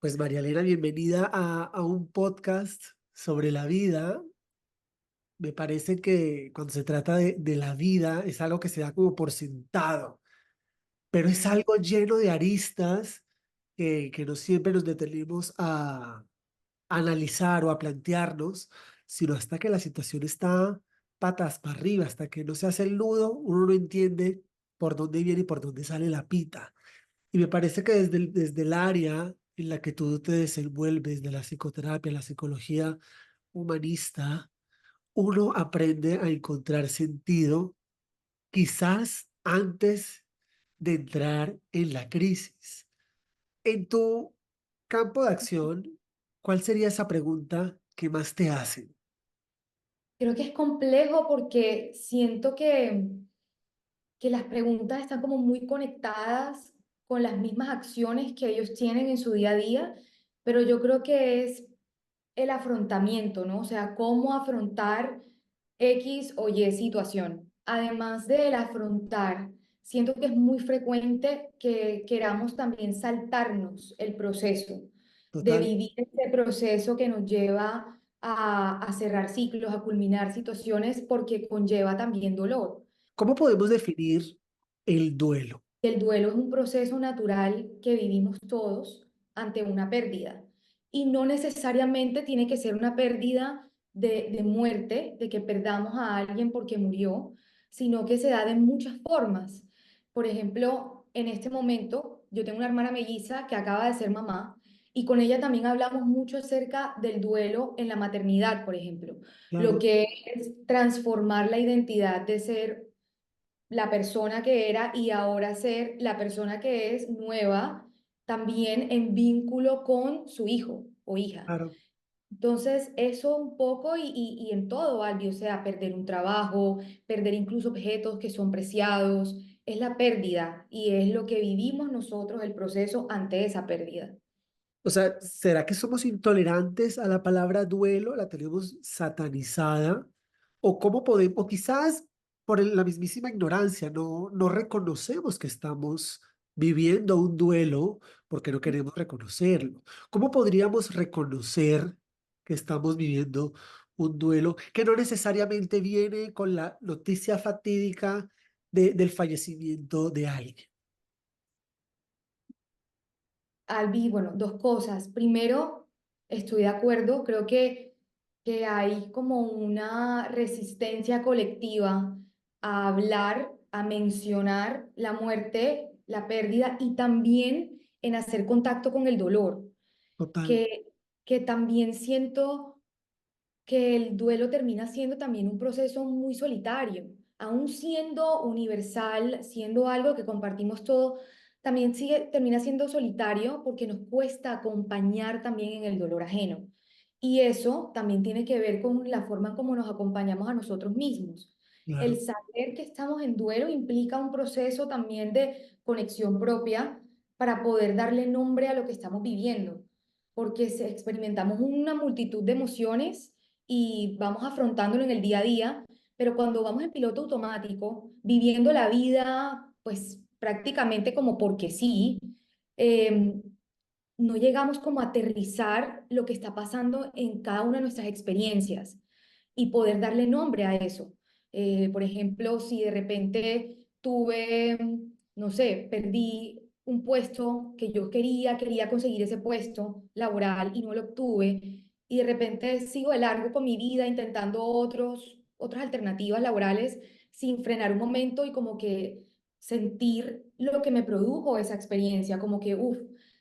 Pues María Elena, bienvenida a un podcast sobre la vida. Me parece que cuando se trata de la vida es algo que se da como por sentado, pero es algo lleno de aristas que no siempre nos detenemos a analizar o a plantearnos, sino hasta que la situación está patas para arriba, hasta que no se hace el nudo, uno no entiende por dónde viene y por dónde sale la pita. Y me parece que desde el área en la que tú te desenvuelves, de la psicoterapia, la psicología humanista, uno aprende a encontrar sentido quizás antes de entrar en la crisis. En tu campo de acción, ¿cuál sería esa pregunta que más te hacen? Creo que es complejo porque siento que las preguntas están como muy conectadas con las mismas acciones que ellos tienen en su día a día, pero yo creo que es el afrontamiento, ¿no? O sea, cómo afrontar X o Y situación. Además del afrontar, siento que es muy frecuente que queramos también saltarnos el proceso, de Total. vivir este proceso que nos lleva a cerrar ciclos, a culminar situaciones, porque conlleva también dolor. ¿Cómo podemos definir el duelo? El duelo es un proceso natural que vivimos todos ante una pérdida y no necesariamente tiene que ser una pérdida de muerte, de que perdamos a alguien porque murió, sino que se da de muchas formas. Por ejemplo, en este momento yo tengo una hermana melliza que acaba de ser mamá y con ella también hablamos mucho acerca del duelo en la maternidad, por ejemplo, lo Claro, que es transformar la identidad de ser la persona que era y ahora ser la persona que es nueva, también en vínculo con su hijo o hija. claro. Entonces, eso un poco y en todo, Albi, o sea, perder un trabajo, perder incluso objetos que son preciados, es la pérdida y es lo que vivimos nosotros, el proceso ante esa pérdida. O sea, ¿será que somos intolerantes a la palabra duelo? ¿La tenemos satanizada? ¿O cómo podemos, o quizás por la mismísima ignorancia, no reconocemos que estamos viviendo un duelo porque no queremos reconocerlo? ¿Cómo podríamos reconocer que estamos viviendo un duelo que no necesariamente viene con la noticia fatídica del fallecimiento de alguien? Albi, bueno, dos cosas. Primero, estoy de acuerdo, creo que hay como una resistencia colectiva a hablar, a mencionar la muerte, la pérdida y también en hacer contacto con el dolor, Total, que también siento que el duelo termina siendo también un proceso muy solitario, aún siendo universal, siendo algo que compartimos todo, también termina siendo solitario porque nos cuesta acompañar también en el dolor ajeno. Y eso también tiene que ver con la forma en cómo nos acompañamos a nosotros mismos. El claro. saber que estamos en duelo implica un proceso también de conexión propia para poder darle nombre a lo que estamos viviendo, porque experimentamos una multitud de emociones y vamos afrontándolo en el día a día, pero cuando vamos en piloto automático, viviendo la vida, pues prácticamente como porque sí, eh, no llegamos como a aterrizar lo que está pasando en cada una de nuestras experiencias y poder darle nombre a eso. Por ejemplo, si de repente tuve, no sé, perdí un puesto que yo quería conseguir ese puesto laboral y no lo obtuve, y de repente sigo de largo con mi vida intentando otras alternativas laborales sin frenar un momento y como que sentir lo que me produjo esa experiencia, como que, uff,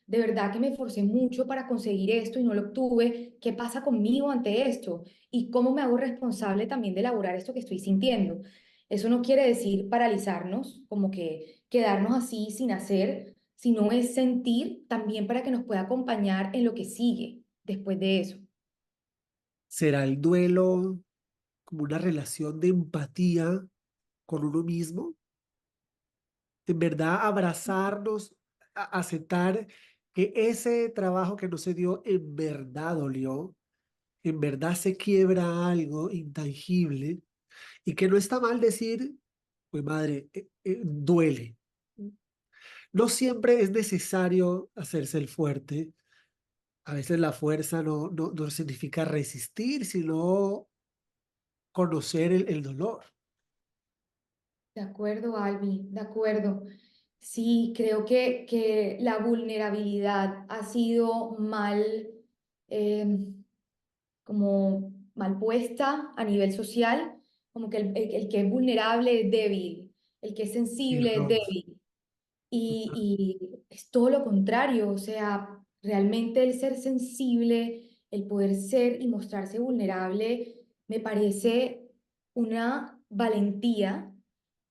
de verdad que me esforcé mucho para conseguir esto y no lo obtuve. ¿Qué pasa conmigo ante esto? ¿Y cómo me hago responsable también de elaborar esto que estoy sintiendo? Eso no quiere decir paralizarnos, como que quedarnos así sin hacer, sino es sentir también para que nos pueda acompañar en lo que sigue después de eso. ¿Será el duelo como una relación de empatía con uno mismo? En verdad, abrazarnos, aceptar que ese trabajo que no se dio en verdad dolió, en verdad se quiebra algo intangible y que no está mal decir, pues madre, duele. No siempre es necesario hacerse el fuerte, A veces la fuerza no significa resistir, sino conocer el dolor. De acuerdo, Albi, de acuerdo. Sí, creo que la vulnerabilidad ha sido mal, como mal puesta a nivel social, como que el que es vulnerable es débil, el que es sensible es Error. débil. Y es todo lo contrario, o sea, realmente el ser sensible, el poder ser y mostrarse vulnerable, me parece una valentía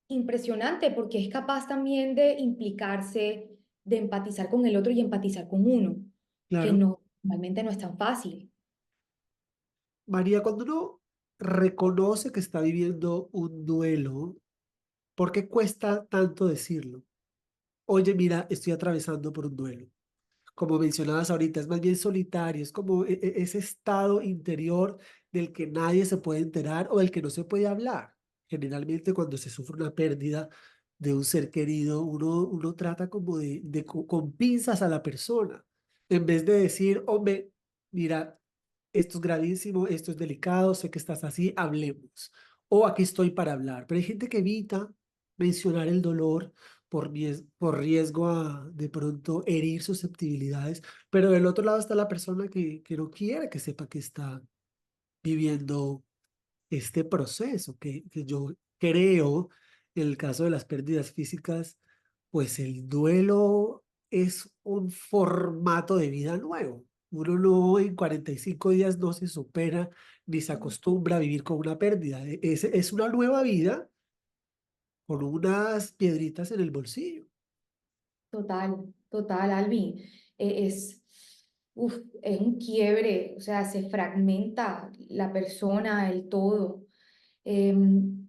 impresionante porque es capaz también de implicarse, de empatizar con el otro y empatizar con uno, que Claro. no, normalmente no es tan fácil. María, cuando uno reconoce que está viviendo un duelo, ¿por qué cuesta tanto decirlo? Oye, mira, estoy atravesando por un duelo. Como mencionabas ahorita, es más bien solitario, es como ese estado interior del que nadie se puede enterar o del que no se puede hablar. Generalmente cuando se sufre una pérdida de un ser querido, uno trata como con pinzas a la persona, en vez de decir, hombre, mira, esto es gravísimo, esto es delicado, sé que estás así, hablemos. O aquí estoy para hablar. Pero hay gente que evita mencionar el dolor por riesgo a de pronto herir susceptibilidades, pero del otro lado está la persona que no quiere que sepa que está viviendo este proceso, que yo creo, en el caso de las pérdidas físicas, pues el duelo es un formato de vida nuevo. Uno no en 45 días no se supera ni se acostumbra a vivir con una pérdida. Es una nueva vida con unas piedritas en el bolsillo. Total, total, Alvin. Es, uf, es un quiebre, o sea, se fragmenta la persona, el todo. Em,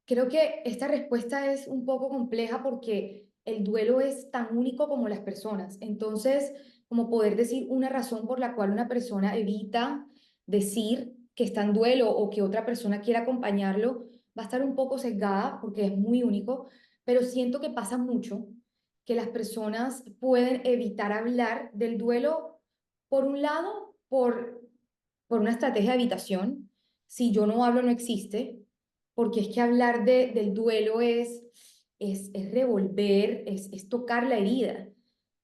Creo que esta respuesta es un poco compleja porque el duelo es tan único como las personas. Entonces, como poder decir una razón por la cual una persona evita decir que está en duelo o que otra persona quiere acompañarlo, va a estar un poco sesgada porque es muy único, pero siento que pasa mucho que las personas pueden evitar hablar del duelo, por un lado, por una estrategia de evitación. Si yo no hablo, no existe, porque es que hablar del duelo es revolver, es tocar la herida.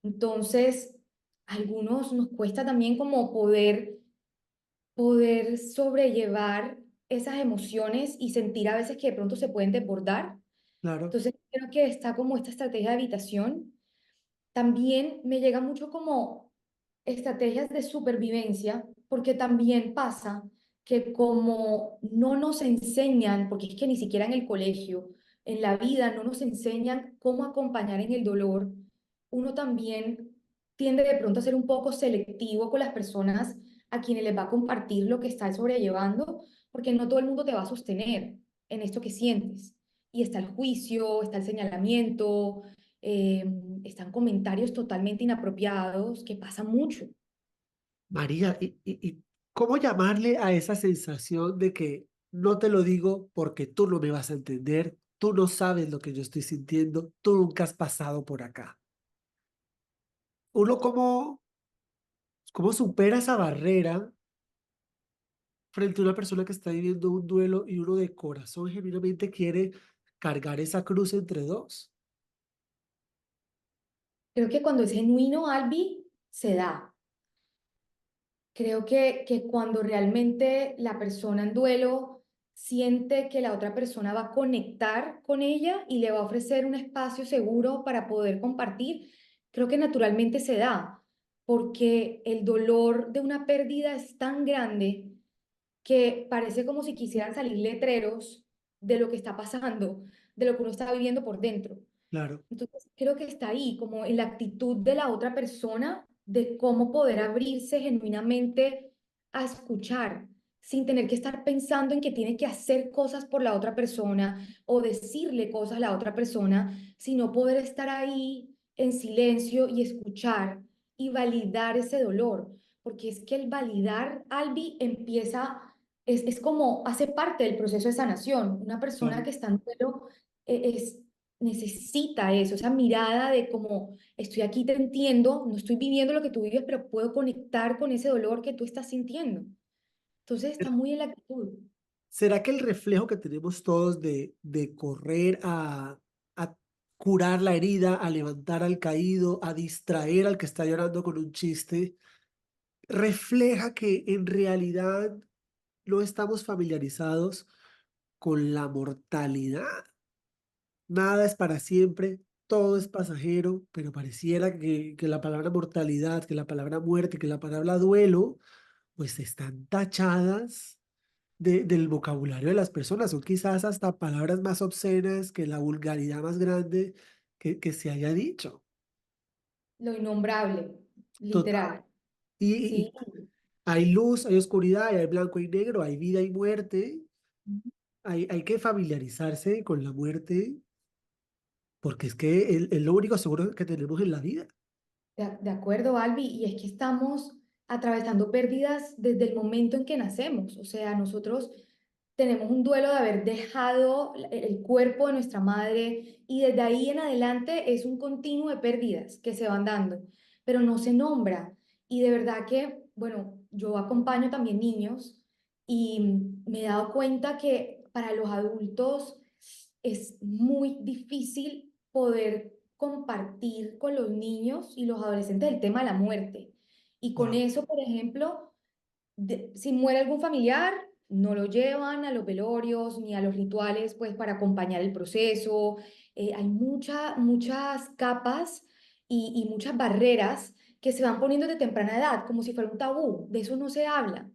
Entonces, a algunos nos cuesta también como poder sobrellevar esas emociones y sentir a veces que de pronto se pueden desbordar. Claro, Entonces, creo que está como esta estrategia de evitación. También me llega mucho como estrategias de supervivencia, porque también pasa que como no nos enseñan, porque es que ni siquiera en el colegio, en la vida no nos enseñan cómo acompañar en el dolor, uno también tiende de pronto a ser un poco selectivo con las personas a quienes les va a compartir lo que está sobrellevando, porque no todo el mundo te va a sostener en esto que sientes. Y está el juicio, está el señalamiento, eh, están comentarios totalmente inapropiados, que pasa mucho. María, ¿y cómo llamarle a esa sensación de que no te lo digo porque tú no me vas a entender, tú no sabes lo que yo estoy sintiendo, tú nunca has pasado por acá? Uno cómo supera esa barrera frente a una persona que está viviendo un duelo y uno de corazón genuinamente quiere cargar esa cruz entre dos. Creo que cuando es genuino, Albi, se da. Creo que cuando realmente la persona en duelo siente que la otra persona va a conectar con ella y le va a ofrecer un espacio seguro para poder compartir, creo que naturalmente se da, porque el dolor de una pérdida es tan grande que parece como si quisieran salir letreros de lo que está pasando, de lo que uno está viviendo por dentro. Claro, Entonces, creo que está ahí, como en la actitud de la otra persona, de cómo poder abrirse genuinamente a escuchar, sin tener que estar pensando en que tiene que hacer cosas por la otra persona o decirle cosas a la otra persona, sino poder estar ahí en silencio y escuchar y validar ese dolor. Porque es que el validar, Albi, empieza, es como, hace parte del proceso de sanación. Una persona claro. que está en duelo es necesita eso, esa mirada de como estoy aquí, te entiendo, no estoy viviendo lo que tú vives, pero puedo conectar con ese dolor que tú estás sintiendo. Entonces está muy en la actitud. ¿Será que el reflejo que tenemos todos de correr a curar la herida, a levantar al caído, a distraer al que está llorando con un chiste, refleja que en realidad no estamos familiarizados con la mortalidad? Nada es para siempre, todo es pasajero, pero pareciera que la palabra mortalidad, que la palabra muerte, que la palabra duelo, pues están tachadas del vocabulario de las personas. Son quizás hasta palabras más obscenas que la vulgaridad más grande que se haya dicho. Lo innombrable, Total. literal. Y Sí. hay luz, hay oscuridad, hay blanco y negro, hay vida y muerte. Hay que familiarizarse con la muerte porque es que es lo único seguro que tenemos en la vida. De acuerdo, Albi, y es que estamos atravesando pérdidas desde el momento en que nacemos. O sea, nosotros tenemos un duelo de haber dejado el cuerpo de nuestra madre y desde ahí en adelante es un continuo de pérdidas que se van dando, pero no se nombra. Y de verdad que, bueno, yo acompaño también niños y me he dado cuenta que para los adultos es muy difícil poder compartir con los niños y los adolescentes el tema de la muerte. Y con Wow. eso, por ejemplo, si muere algún familiar, no lo llevan a los velorios ni a los rituales, pues para acompañar el proceso. Hay muchas capas y muchas barreras que se van poniendo de temprana edad, como si fuera un tabú. De eso no se habla.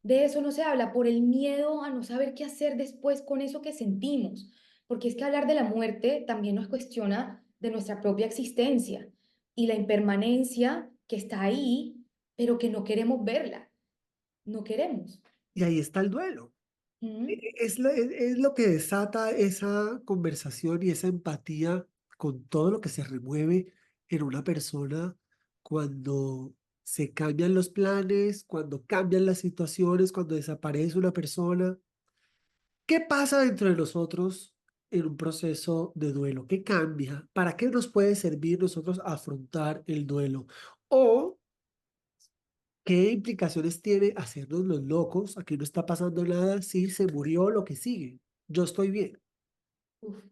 De eso no se habla por el miedo a no saber qué hacer después con eso que sentimos. Porque es que hablar de la muerte también nos cuestiona de nuestra propia existencia y la impermanencia que está ahí, pero que no queremos verla. No queremos. Y ahí está el duelo. ¿Mm? Es lo que desata esa conversación y esa empatía con todo lo que se remueve en una persona cuando se cambian los planes, cuando cambian las situaciones, cuando desaparece una persona. ¿Qué pasa dentro de nosotros en un proceso de duelo? ¿Qué cambia? ¿Para qué nos puede servir nosotros afrontar el duelo? ¿O qué implicaciones tiene hacernos los locos? Aquí no está pasando nada, sí, se murió, lo que sigue. Yo estoy bien. Uf,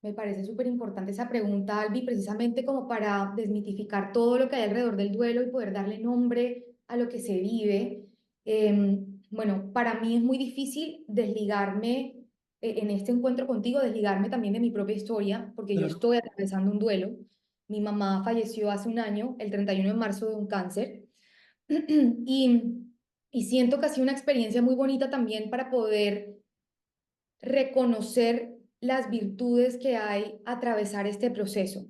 me parece súper importante esa pregunta, Albi, precisamente como para desmitificar todo lo que hay alrededor del duelo y poder darle nombre a lo que se vive. Bueno, para mí es muy difícil desligarme en este encuentro contigo, desligarme también de mi propia historia, porque yo Claro. estoy atravesando un duelo. Mi mamá falleció hace un año, el 31 de marzo, de un cáncer. Y, y siento que ha sido una experiencia muy bonita también para poder reconocer las virtudes que hay atravesar este proceso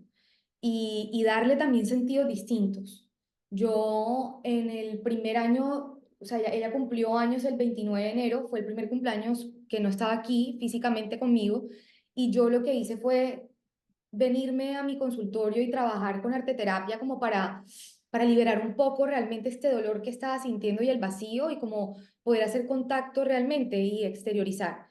y darle también sentidos distintos. Yo en el primer año, o sea, ella cumplió años el 29 de enero, fue el primer cumpleaños que no estaba aquí físicamente conmigo, y yo lo que hice fue venirme a mi consultorio y trabajar con arteterapia como para liberar un poco realmente este dolor que estaba sintiendo y el vacío y como poder hacer contacto realmente y exteriorizar.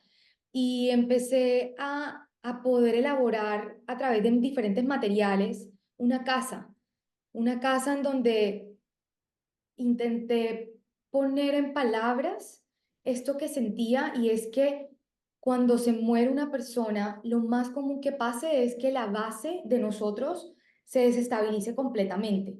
Y empecé a poder elaborar a través de diferentes materiales una casa en donde intenté poner en palabras esto que sentía y es que cuando se muere una persona, lo más común que pase es que la base de nosotros se desestabilice completamente.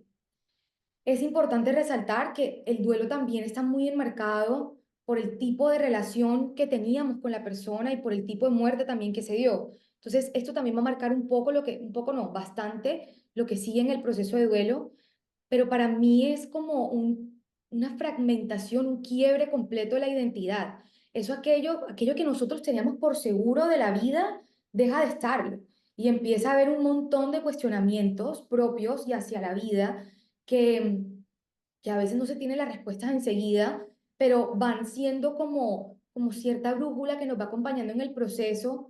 Es importante resaltar que el duelo también está muy enmarcado por el tipo de relación que teníamos con la persona y por el tipo de muerte también que se dio. Entonces, esto también va a marcar un poco un poco no, bastante lo que sigue en el proceso de duelo, pero para mí es como una fragmentación, un quiebre completo de la identidad. Eso, aquello que nosotros teníamos por seguro de la vida, deja de estarlo y empieza a haber un montón de cuestionamientos propios y hacia la vida que, que a veces no se tiene las respuestas enseguida, pero van siendo como cierta brújula que nos va acompañando en el proceso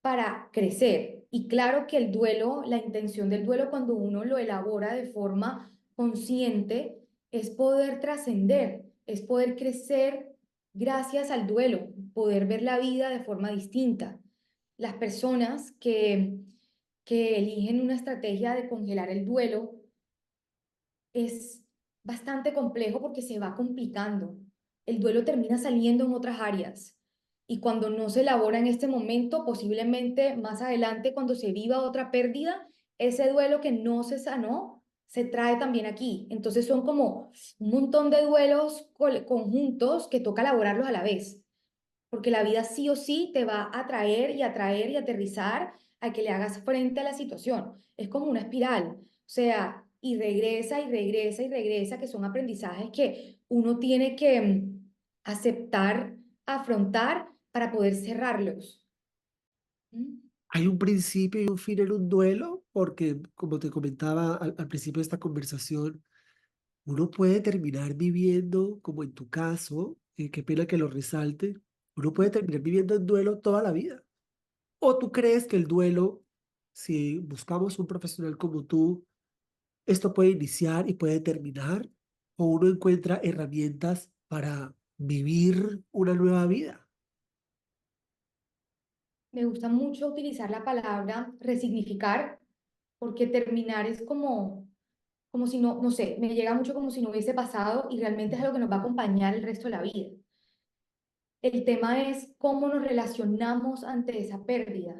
para crecer. Y claro que el duelo, la intención del duelo cuando uno lo elabora de forma consciente, es poder trascender, es poder crecer gracias al duelo, poder ver la vida de forma distinta. las personas que eligen una estrategia de congelar el duelo es bastante complejo porque se va complicando. El duelo termina saliendo en otras áreas. Y cuando no se elabora en este momento, posiblemente más adelante, cuando se viva otra pérdida, ese duelo que no se sanó se trae también aquí. Entonces son como un montón de duelos conjuntos que toca elaborarlos a la vez, porque la vida sí o sí te va a atraer y atraer y aterrizar a que le hagas frente a la situación. Es como una espiral, o sea, y regresa y regresa y regresa, que son aprendizajes que uno tiene que aceptar, afrontar para poder cerrarlos. ¿Mm? Hay un principio y un fin en un duelo, porque como te comentaba al principio de esta conversación, uno puede terminar viviendo, como en tu caso, qué pena que lo resalte, uno puede terminar viviendo en duelo toda la vida. ¿O tú crees que el duelo, si buscamos un profesional como tú, esto puede iniciar y puede terminar? ¿O uno encuentra herramientas para vivir una nueva vida? Me gusta mucho utilizar la palabra resignificar, porque terminar es como si no, no sé, me llega mucho como si no hubiese pasado y realmente es algo que nos va a acompañar el resto de la vida. El tema es cómo nos relacionamos ante esa pérdida.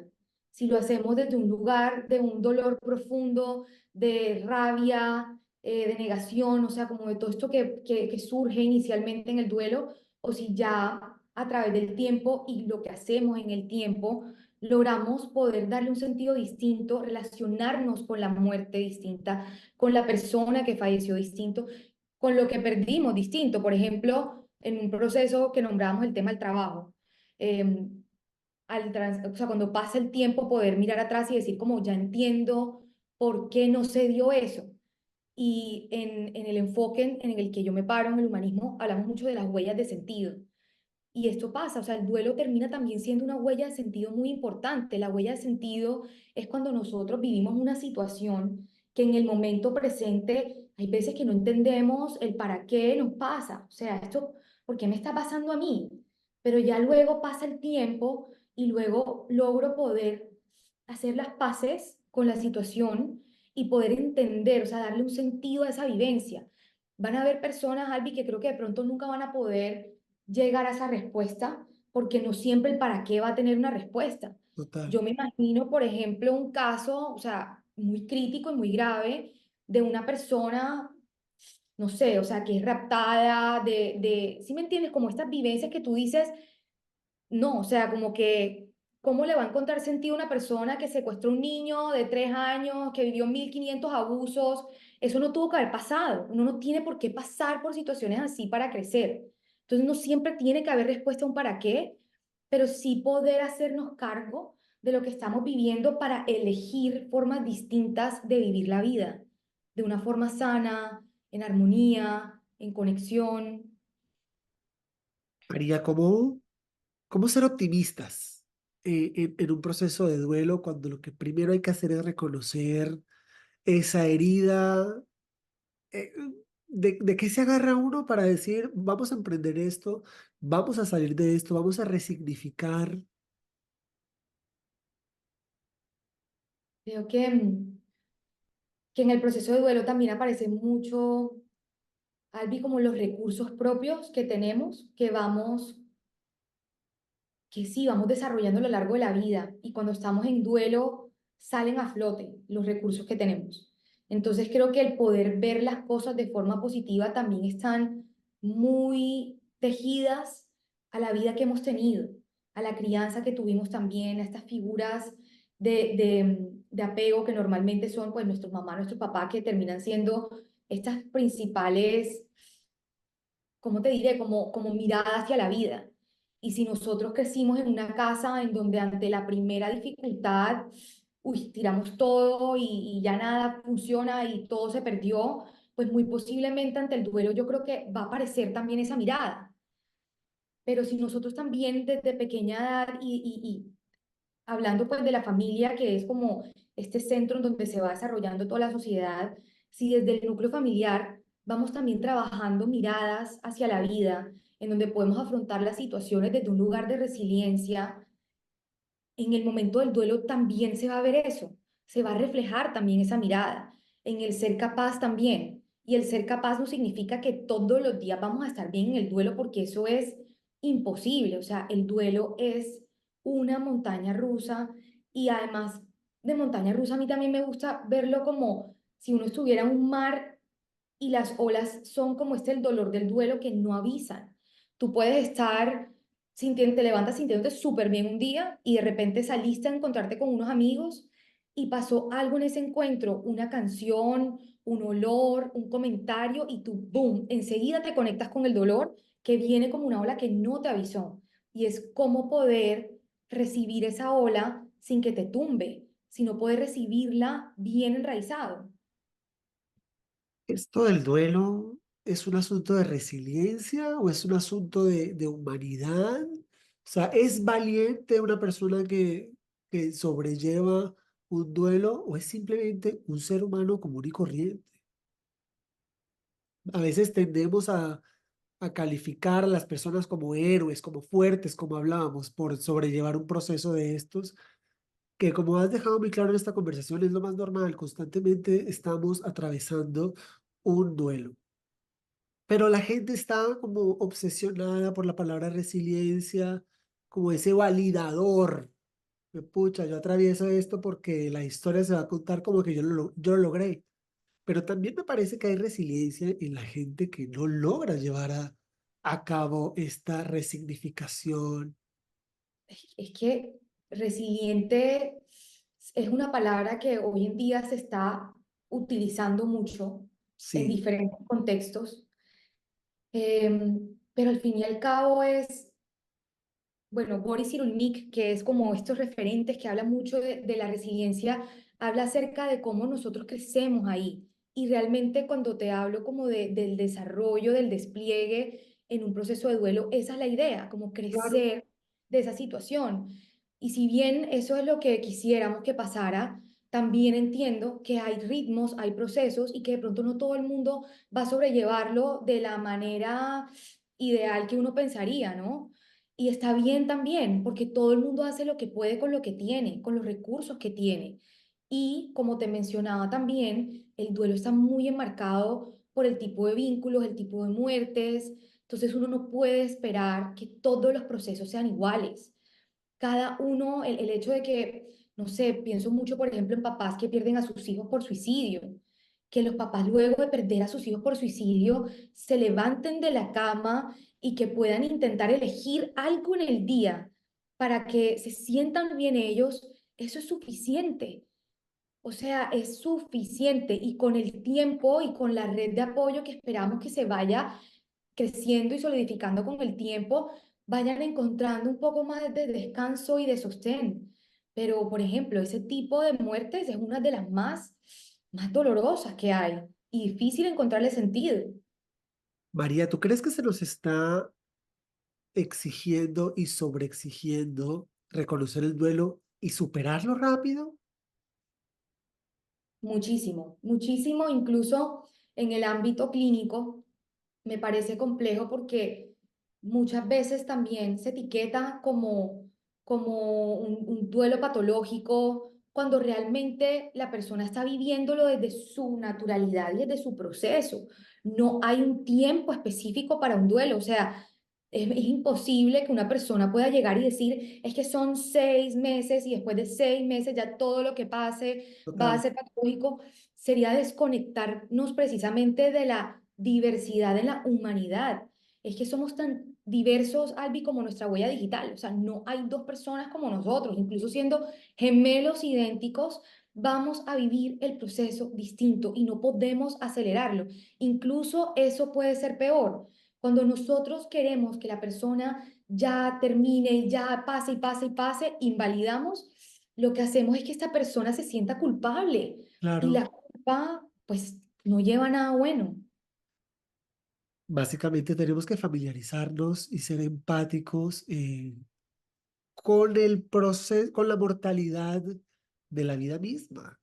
Si lo hacemos desde un lugar de un dolor profundo, de rabia, de negación, o sea, como de todo esto que surge inicialmente en el duelo, o si ya a través del tiempo y lo que hacemos en el tiempo, logramos poder darle un sentido distinto, relacionarnos con la muerte distinta, con la persona que falleció distinto, con lo que perdimos distinto. Por ejemplo, en un proceso que nombramos el tema del trabajo. Eh, o sea, cuando pasa el tiempo, poder mirar atrás y decir como ya entiendo por qué no se dio eso. Y en el enfoque en el que yo me paro en el humanismo, hablamos mucho de las huellas de sentido. Y esto pasa, o sea, el duelo termina también siendo una huella de sentido muy importante. La huella de sentido es cuando nosotros vivimos una situación que en el momento presente hay veces que no entendemos el para qué nos pasa. O sea, esto, ¿por qué me está pasando a mí? Pero ya luego pasa el tiempo y luego logro poder hacer las paces con la situación y poder entender, o sea, darle un sentido a esa vivencia. Van a haber personas, Albi, que creo que de pronto nunca van a poder llegar a esa respuesta, porque no siempre el para qué va a tener una respuesta. Total. Yo me imagino, por ejemplo, un caso, o sea, muy crítico y muy grave de una persona, no sé, o sea, que es raptada, ¿sí me entiendes? Como estas vivencias que tú dices, no, o sea, como que, ¿cómo le va a encontrar sentido a una persona que secuestró a un niño de 3 años, que vivió 1500 abusos? Eso no tuvo que haber pasado. Uno no tiene por qué pasar por situaciones así para crecer. Entonces, no siempre tiene que haber respuesta a un para qué, pero sí poder hacernos cargo de lo que estamos viviendo para elegir formas distintas de vivir la vida, de una forma sana, en armonía, en conexión. María, ¿cómo ser optimistas en un proceso de duelo cuando lo que primero hay que hacer es reconocer esa herida? eh, ¿De qué se agarra uno para decir, vamos a emprender esto, vamos a salir de esto, vamos a resignificar? Creo que en el proceso de duelo también aparece mucho, Albi, como los recursos propios que tenemos, que sí, vamos desarrollando a lo largo de la vida y cuando estamos en duelo salen a flote los recursos que tenemos. Entonces creo que el poder ver las cosas de forma positiva también están muy tejidas a la vida que hemos tenido, a la crianza que tuvimos también, a estas figuras de apego que normalmente son pues nuestros mamás, nuestros papás, que terminan siendo estas principales, ¿cómo te diré? Como mirada hacia la vida. Y si nosotros crecimos en una casa en donde ante la primera dificultad, uy, tiramos todo y ya nada funciona y todo se perdió, pues muy posiblemente ante el duelo yo creo que va a aparecer también esa mirada. Pero si nosotros también desde pequeña edad y hablando pues de la familia, que es como este centro en donde se va desarrollando toda la sociedad, si desde el núcleo familiar vamos también trabajando miradas hacia la vida, en donde podemos afrontar las situaciones desde un lugar de resiliencia en el momento del duelo también se va a ver eso, se va a reflejar también esa mirada, en el ser capaz también. Y el ser capaz no significa que todos los días vamos a estar bien en el duelo, porque eso es imposible. O sea, el duelo es una montaña rusa, y además de montaña rusa, a mí también me gusta verlo como si uno estuviera en un mar y las olas son como el dolor del duelo que no avisan. Tú puedes estar sintiendo, te levantas sintiéndote súper bien un día y de repente saliste a encontrarte con unos amigos y pasó algo en ese encuentro, una canción, un olor, un comentario, y tú, boom, enseguida te conectas con el dolor que viene como una ola que no te avisó. Y es cómo poder recibir esa ola sin que te tumbe, sino poder recibirla bien enraizado. ¿Esto del duelo es un asunto de resiliencia o es un asunto de humanidad? O sea, ¿es valiente una persona que sobrelleva un duelo o es simplemente un ser humano común y corriente? A veces tendemos a calificar a las personas como héroes, como fuertes, como hablábamos, por sobrellevar un proceso de estos, que como has dejado muy claro en esta conversación, es lo más normal. Constantemente estamos atravesando un duelo. Pero la gente está como obsesionada por la palabra resiliencia, como ese validador. Pucha, yo atravieso esto porque la historia se va a contar como que yo lo logré. Pero también me parece que hay resiliencia en la gente que no logra llevar a cabo esta resignificación. Es que resiliente es una palabra que hoy en día se está utilizando mucho en Sí, diferentes contextos, pero al fin y al cabo es, bueno, Boris Cyrulnik, que es como estos referentes que hablan mucho de la resiliencia, habla acerca de cómo nosotros crecemos ahí. Y realmente cuando te hablo como del desarrollo, del despliegue en un proceso de duelo, esa es la idea, como claro. crecer de esa situación. Y si bien eso es lo que quisiéramos que pasara, también entiendo que hay ritmos, hay procesos, y que de pronto no todo el mundo va a sobrellevarlo de la manera ideal que uno pensaría, ¿no? Y está bien también, porque todo el mundo hace lo que puede con lo que tiene, con los recursos que tiene. Y como te mencionaba también, el duelo está muy enmarcado por el tipo de vínculos, el tipo de muertes. Entonces uno no puede esperar que todos los procesos sean iguales. Cada uno, el hecho de que, no sé, pienso mucho, por ejemplo, en papás que pierden a sus hijos por suicidio, que los papás luego de perder a sus hijos por suicidio se levanten de la cama y que puedan intentar elegir algo en el día para que se sientan bien ellos, eso es suficiente. O sea, es suficiente, y con el tiempo y con la red de apoyo que esperamos que se vaya creciendo y solidificando con el tiempo, vayan encontrando un poco más de descanso y de sostén. Pero, por ejemplo, ese tipo de muertes es una de las más dolorosas que hay y difícil encontrarle sentido. María, ¿tú crees que se nos está exigiendo y sobreexigiendo reconocer el duelo y superarlo rápido? Muchísimo, muchísimo, incluso en el ámbito clínico. Me parece complejo porque muchas veces también se etiqueta como un duelo patológico, cuando realmente la persona está viviéndolo desde su naturalidad y desde su proceso. No hay un tiempo específico para un duelo. O sea, es imposible que una persona pueda llegar y decir, es que son 6 meses y después de 6 meses ya todo lo que pase va a Total. ser patológico. Sería desconectarnos precisamente de la diversidad en la humanidad. Es que somos tan diversos, Albi, como nuestra huella digital. O sea, no hay dos personas como nosotros. Incluso siendo gemelos idénticos, vamos a vivir el proceso distinto y no podemos acelerarlo. Incluso eso puede ser peor. Cuando nosotros queremos que la persona ya termine y ya pase y pase y pase, invalidamos, lo que hacemos es que esta persona se sienta culpable, y Claro, la culpa pues no lleva a nada bueno. básicamente tenemos que familiarizarnos y ser empáticos con el proceso, con la mortalidad de la vida misma.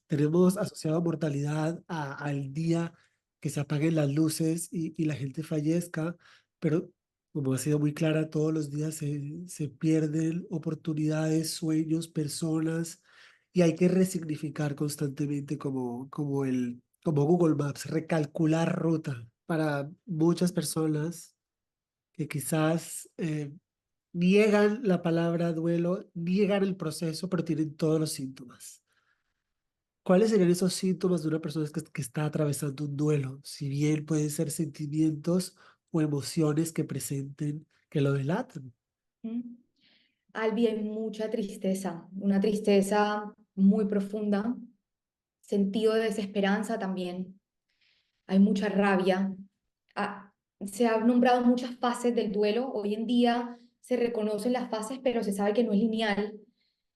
Tenemos asociado mortalidad al día que se apaguen las luces y la gente fallezca, pero Como ha sido muy clara, todos los días se pierden oportunidades, sueños, personas, y hay que resignificar constantemente como Google Maps, recalcular ruta para muchas personas que quizás niegan la palabra duelo, niegan el proceso, pero tienen todos los síntomas. ¿Cuáles serían esos síntomas de una persona que está atravesando un duelo? Si bien pueden ser sentimientos o emociones que presenten, que lo delatan. ¿Mm? Albi, hay mucha tristeza, una tristeza muy profunda, sentido de desesperanza también, hay mucha rabia. Ah, se han nombrado muchas fases del duelo. Hoy en día se reconocen las fases, pero se sabe que no es lineal.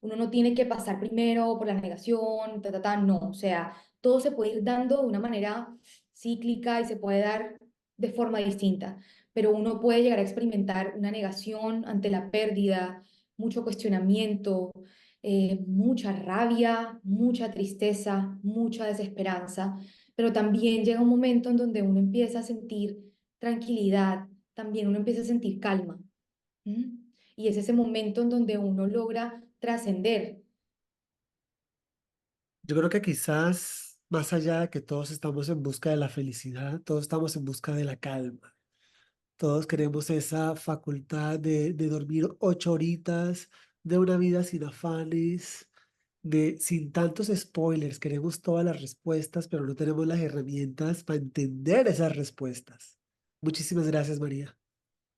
Uno no tiene que pasar primero por la negación, no. O sea, todo se puede ir dando de una manera cíclica y se puede dar de forma distinta, pero uno puede llegar a experimentar una negación ante la pérdida, mucho cuestionamiento, mucha rabia, mucha tristeza, mucha desesperanza, pero también llega un momento en donde uno empieza a sentir tranquilidad, también uno empieza a sentir calma. ¿M? Y es ese momento en donde uno logra trascender. Yo creo que quizás más allá de que todos estamos en busca de la felicidad, todos estamos en busca de la calma. Todos queremos esa facultad de dormir 8 horitas, de una vida sin afanes, sin tantos spoilers. Queremos todas las respuestas, pero no tenemos las herramientas para entender esas respuestas. Muchísimas gracias, María.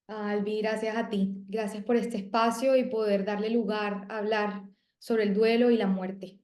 Albi, gracias a ti. Gracias por este espacio y poder darle lugar a hablar sobre el duelo y la muerte.